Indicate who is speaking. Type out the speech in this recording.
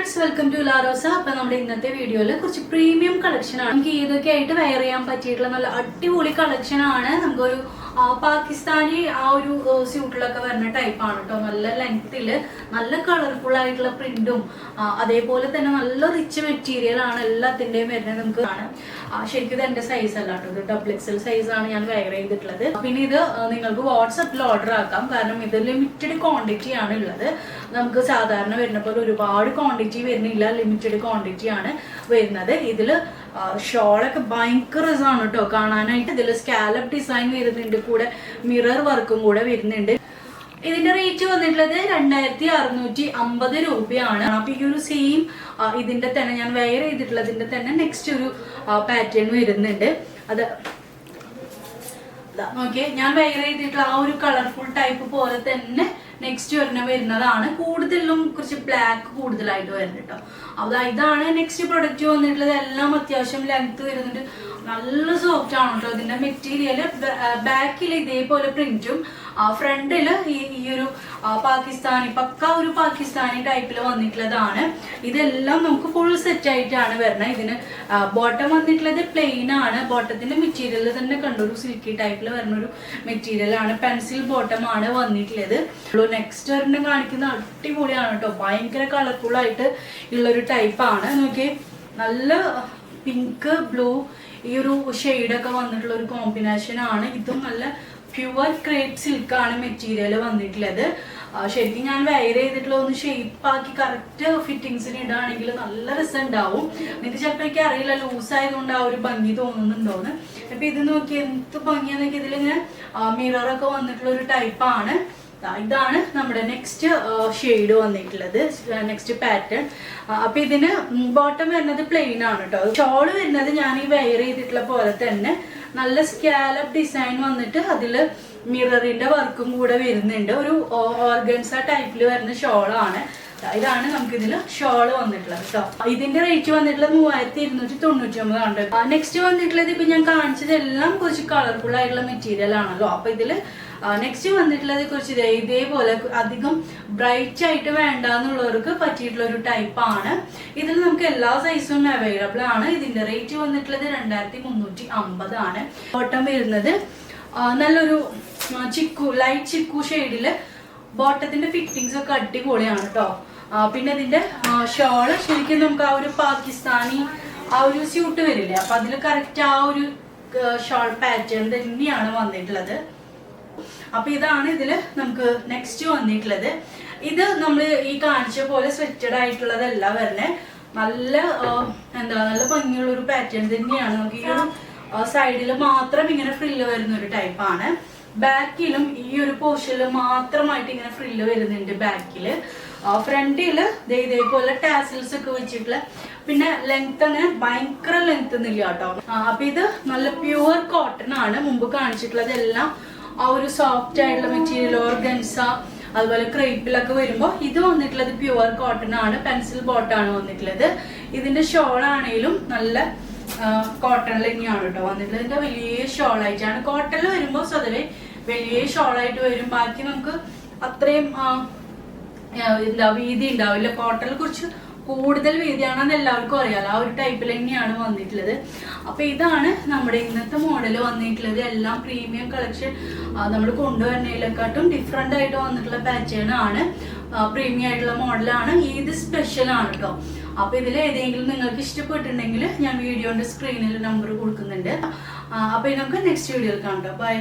Speaker 1: Friends, welcome to Larosa. അപ്പൊ നമ്മുടെ ഇന്നത്തെ വീഡിയോയിൽ കുറച്ച് പ്രീമിയം കളക്ഷൻ ആണ്. നമുക്ക് ഇതൊക്കെ ആയിട്ട് വെയർ ചെയ്യാൻ പറ്റിയിട്ടുള്ള നല്ല അടിപൊളി കളക്ഷൻ ആണ്. നമുക്കൊരു പാകിസ്ഥാനി ആ ഒരു സ്യൂട്ടിലൊക്കെ വരുന്ന ടൈപ്പാണ് കേട്ടോ. നല്ല ലെങ്ത്തില് നല്ല കളർഫുൾ ആയിട്ടുള്ള പ്രിന്റും അതേപോലെ തന്നെ നല്ല റിച്ച് മെറ്റീരിയൽ ആണ് എല്ലാത്തിന്റെയും വരുന്നത്. നമുക്ക് കാണാം. ശരിക്കും ഇത് എന്റെ സൈസ് അല്ല കേട്ടോ, ഇത് XXL സൈസ് ആണ് ഞാൻ വെയർ ചെയ്തിട്ടുള്ളത്. പിന്നെ ഇത് നിങ്ങൾക്ക് വാട്സപ്പിൽ ഓർഡർ ആക്കാം, കാരണം ഇത് ലിമിറ്റഡ് ക്വാണ്ടിറ്റി ആണ് ഉള്ളത്. നമുക്ക് സാധാരണ വരുന്നപ്പോൾ ഒരുപാട് ക്വാണ്ടിറ്റി വരുന്നില്ല, ലിമിറ്റഡ് ക്വാണ്ടിറ്റി ആണ് വരുന്നത്. ഇതില് ഷോളൊക്കെ ഭയങ്കര രസമാണ് കേട്ടോ കാണാനായിട്ട്. ഇതിൽ സ്കാലപ്പ് ഡിസൈൻ വരുന്നുണ്ട്, കൂടെ മിറർ വർക്കും കൂടെ വരുന്നുണ്ട്. ഇതിന്റെ റേറ്റ് വന്നിട്ടുള്ളത് 2650 രൂപയാണ്. അപ്പൊ ഈ ഒരു സെയിം ഇതിന്റെ തന്നെ ഞാൻ വെയർ ചെയ്തിട്ടുള്ളതിന്റെ തന്നെ നെക്സ്റ്റ് ഒരു പാറ്റേൺ വരുന്നുണ്ട്. അത് നോക്കിയേ, ഞാൻ വെയർ ചെയ്തിട്ടുള്ള ആ ഒരു കളർഫുൾ ടൈപ്പ് പോലെ തന്നെ നെക്സ്റ്റ് വരുന്നതാണ്. കൂടുതലും കുറച്ച് ബ്ലാക്ക് കൂടുതലായിട്ട് വരുന്നുണ്ട് കേട്ടോ. അത് ഇതാണ് നെക്സ്റ്റ് പ്രൊഡക്റ്റ് വന്നിട്ടുള്ളത്. എല്ലാം അത്യാവശ്യം ലെങ്ത് വരുന്നുണ്ട്, നല്ല സോഫ്റ്റ് ആണ് കേട്ടോ ഇതിന്റെ മെറ്റീരിയൽ. ബാക്കിൽ ഇതേപോലെ പ്രിന്റും ഫ്രണ്ടില് ഈ ഒരു പാകിസ്ഥാനി പക്ക ഒരു പാകിസ്ഥാനി ടൈപ്പിൽ വന്നിട്ടുള്ളതാണ്. ഇതെല്ലാം നമുക്ക് ഫുൾ സെറ്റ് ആയിട്ടാണ് വരുന്നത്. ഇതിന് ബോട്ടം വന്നിട്ടുള്ളത് പ്ലെയിൻ ആണ്. ബോട്ടത്തിന്റെ മെറ്റീരിയൽ തന്നെ കണ്ടൊരു സിൽക്കി ടൈപ്പിൽ വരുന്ന ഒരു മെറ്റീരിയൽ ആണ്. പെൻസിൽ ബോട്ടം ആണ് വന്നിട്ടുള്ളത്. നെക്സ്റ്റ് ഒരെണ്ണം കാണിക്കുന്ന അടിപൊളിയാണ് കേട്ടോ, ഭയങ്കര കളർഫുൾ ആയിട്ട് ഉള്ളൊരു ടൈപ്പാണ്. നോക്കിയേ, നല്ല പിങ്ക് ബ്ലൂ ഈ ഒരു ഷെയ്ഡൊക്കെ വന്നിട്ടുള്ള ഒരു കോമ്പിനേഷൻ ആണ്. ഇതും നല്ല പ്യുവർ ക്രേപ്പ് സിൽക്കാണ് മെറ്റീരിയൽ വന്നിട്ടുള്ളത്. ശരിക്കും ഞാൻ വെയർ ചെയ്തിട്ടുള്ള ഒന്ന് ഷേപ്പാക്കി കറക്റ്റ് ഫിറ്റിങ്സിന് ഇടുകയാണെങ്കിൽ നല്ല രസം ഉണ്ടാവും. നിങ്ങൾക്ക് ചിലപ്പോൾ എനിക്ക് അറിയില്ല ലൂസ് ആയതുകൊണ്ട് ആ ഒരു ഭംഗി തോന്നുന്നുണ്ടോന്ന്. അപ്പൊ ഇത് നോക്കി എന്ത് ഭംഗിയാന്നൊക്കെ. ഇതിലിങ്ങനെ മിററൊക്കെ വന്നിട്ടുള്ള ഒരു ടൈപ്പാണ്. ഇതാണ് നമ്മുടെ നെക്സ്റ്റ് ഷെയ്ഡ് വന്നിട്ടുള്ളത്, നെക്സ്റ്റ് പാറ്റേൺ. അപ്പൊ ഇതിന് ബോട്ടം വരുന്നത് പ്ലെയിൻ ആണ് കേട്ടോ. ഷോള് വരുന്നത് ഞാൻ ഈ വെയർ ചെയ്തിട്ടുള്ള പോലെ തന്നെ നല്ല സ്കാലപ്പ് ഡിസൈൻ വന്നിട്ട് അതില് മിററിന്റെ വർക്കും കൂടെ വരുന്നുണ്ട്. ഒരു ഓർഗൻസ ടൈപ്പിൽ വരുന്ന ഷോളാണ്. ഇതാണ് നമുക്ക് ഇതില് ഷോള് വന്നിട്ടുള്ളത് കേട്ടോ. ഇതിന്റെ റേറ്റ് വന്നിട്ടുള്ളത് 3299 ആണ്. നെക്സ്റ്റ് വന്നിട്ടുള്ളത് ഇപ്പൊ ഞാൻ കാണിച്ചതെല്ലാം കുറച്ച് കളർഫുൾ ആയിട്ടുള്ള മെറ്റീരിയൽ ആണല്ലോ. അപ്പൊ ഇതില് നെക്സ്റ്റ് വന്നിട്ടുള്ളത് കുറച്ച് ഇതേപോലെ അധികം ബ്രൈറ്റ് ആയിട്ട് വേണ്ട എന്നുള്ളവർക്ക് പറ്റിയിട്ടുള്ള ഒരു ടൈപ്പാണ്. ഇതിൽ നമുക്ക് എല്ലാ സൈസും അവൈലബിൾ ആണ്. ഇതിന്റെ റേറ്റ് വന്നിട്ടുള്ളത് 2350 ആണ്. ബോട്ടം വരുന്നത് നല്ലൊരു ലൈറ്റ് ചിക്കു ഷെയ്ഡില്. ബോട്ടത്തിന്റെ ഫിറ്റിങ്സ് ഒക്കെ അടിപൊളിയാണ് കേട്ടോ. പിന്നെ ഇതിന്റെ ഷോള് ശരിക്കും നമുക്ക് ആ ഒരു പാകിസ്ഥാനി ആ ഒരു സ്യൂട്ട് വരില്ലേ, അപ്പൊ അതിൽ കറക്റ്റ് ആ ഒരു ഷോൾ പാറ്റേൺ തന്നെയാണ് വന്നിട്ടുള്ളത്. അപ്പൊ ഇതാണ് ഇതില് നമുക്ക് നെക്സ്റ്റ് വന്നിട്ടുള്ളത്. ഇത് നമ്മൾ ഈ കാണിച്ച പോലെ സ്വെറ്റഡ് ആയിട്ടുള്ളതല്ല വരണേ. നല്ല നല്ല ഭംഗിയുള്ള ഒരു പാറ്റേൺ തന്നെയാണ്. നമുക്ക് ഈ ഒരു സൈഡിൽ മാത്രം ഇങ്ങനെ ഫ്രില്ല് വരുന്ന ഒരു ടൈപ്പാണ്. ബാക്കിലും ഈ ഒരു പോർഷനിൽ മാത്രമായിട്ട് ഇങ്ങനെ ഫ്രില്ല് വരുന്നുണ്ട് ബാക്കില്. ഫ്രണ്ടില് ഇതേപോലെ ടാസിൽസ് ഒക്കെ വെച്ചിട്ടുള്ള. പിന്നെ ലെങ്ത് അങ്ങനെ ഭയങ്കര ലെങ്ത് ഒന്നുമില്ല കേട്ടോ. അപ്പൊ ഇത് നല്ല പ്യുവർ കോട്ടൺ ആണ്. മുമ്പ് കാണിച്ചിട്ടുള്ളതെല്ലാം ആ ഒരു സോഫ്റ്റ് ആയിട്ടുള്ള മെറ്റീരിയൽ, ഓർഗൻസ അതുപോലെ ക്രേപ്പിലൊക്കെ വരുമ്പോൾ ഇത് വന്നിട്ടുള്ളത് പ്യുവർ കോട്ടൺ ആണ്. പെൻസിൽ ബോട്ടാണ് വന്നിട്ടുള്ളത്. ഇതിന്റെ ഷോൾ ആണെങ്കിലും നല്ല കോട്ടണിൽ തന്നെയാണ് കേട്ടോ വന്നിട്ടുള്ളത്. ഇതിന്റെ വലിയ ഷോൾ ആയിട്ടാണ്. കോട്ടണിൽ വരുമ്പോൾ സ്വതവേ വലിയ ഷോൾ ആയിട്ട് വരും. ബാക്കി നമുക്ക് അത്രയും വീതി ഉണ്ടാവില്ല. കോട്ടണിൽ കുറച്ച് കൂടുതൽ വീതിയാണെന്ന് എല്ലാവർക്കും അറിയാലോ. ആ ഒരു ടൈപ്പിൽ തന്നെയാണ് വന്നിട്ടുള്ളത്. അപ്പൊ ഇതാണ് നമ്മുടെ ഇന്നത്തെ മോഡൽ വന്നിട്ടുള്ളത്. എല്ലാം പ്രീമിയം കളക്ഷൻ. നമ്മൾ കൊണ്ടുവരുന്നതിനെക്കാട്ടും ഡിഫറെന്റ് ആയിട്ട് വന്നിട്ടുള്ള പാറ്റേൺ ആണ്. പ്രീമിയം ആയിട്ടുള്ള മോഡലാണ്. ഇത് സ്പെഷ്യൽ ആണ് കേട്ടോ. അപ്പൊ ഇതിൽ ഏതെങ്കിലും നിങ്ങൾക്ക് ഇഷ്ടപ്പെട്ടിട്ടുണ്ടെങ്കിൽ ഞാൻ വീഡിയോന്റെ സ്ക്രീനിൽ നമ്പർ കൊടുക്കുന്നുണ്ട്. അപ്പൊ നമുക്ക് നെക്സ്റ്റ് വീഡിയോയിൽ കാണാം. ബൈ.